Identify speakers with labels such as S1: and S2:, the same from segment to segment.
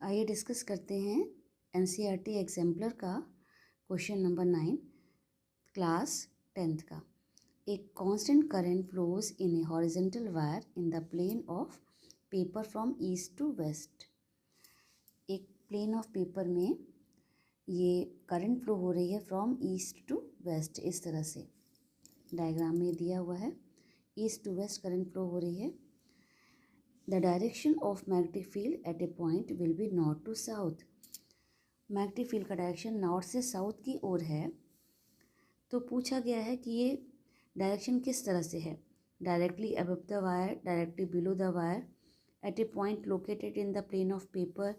S1: आइए डिस्कस करते हैं एनसीईआरटी एग्जाम्पलर का क्वेश्चन नंबर 9 क्लास 10th का। एक constant current flows in a horizontal wire in the plane of paper from east to west. एक plane of paper में ये करंट फ्लो हो रही है फ्रॉम ईस्ट टू वेस्ट। इस तरह से डायग्राम में दिया हुआ है, east to west current flow हो रही है। The direction of magnetic field at a point will be north to south। Magnetic field का डायरेक्शन नॉर्थ से साउथ की ओर है। तो पूछा गया है कि ये डायरेक्शन किस तरह से है, directly above the wire, directly below the wire, at a point located in the plane of paper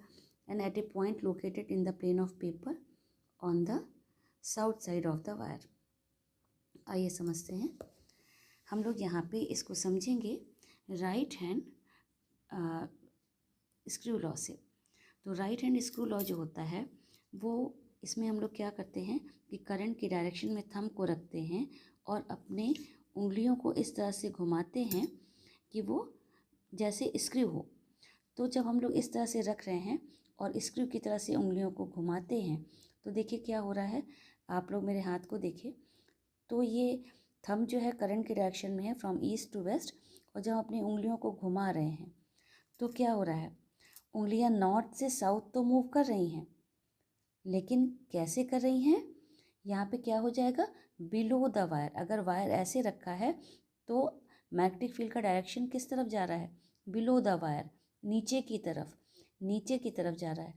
S1: and at a point located in the plane of paper on the south side of the wire. आइए समझते हैं। हम लोग यहाँ पे इसको समझेंगे right hand screw law से। तो राइट हैंड स्क्रू लॉ जो होता है वो, इसमें हम लोग क्या करते हैं कि करंट की डायरेक्शन में थंब को रखते हैं और अपने उंगलियों को इस तरह से घुमाते हैं कि वो जैसे स्क्रू हो। तो जब हम लोग इस तरह से रख रहे हैं और स्क्रू की तरह से उंगलियों को घुमाते हैं तो देखिए क्या हो रहा है। आप लोग मेरे हाथ को देखिए, तो ये थंब जो है करंट की डायरेक्शन में है फ्रॉम ईस्ट टू वेस्ट, और जब अपनी उंगलियों को घुमा रहे हैं तो क्या हो रहा है, उंगलियां नॉर्थ से साउथ तो मूव कर रही हैं, लेकिन कैसे कर रही हैं, यहाँ पे क्या हो जाएगा, बिलो द वायर। अगर वायर ऐसे रखा है तो मैग्नेटिक फील्ड का डायरेक्शन किस तरफ जा रहा है, बिलो द वायर, नीचे की तरफ, नीचे की तरफ जा रहा है।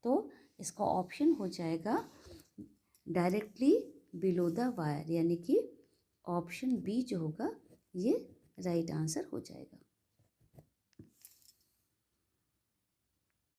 S1: तो इसका ऑप्शन हो जाएगा डायरेक्टली बिलो द वायर, यानी कि ऑप्शन बी जो होगा ये राइट आंसर हो जाएगा।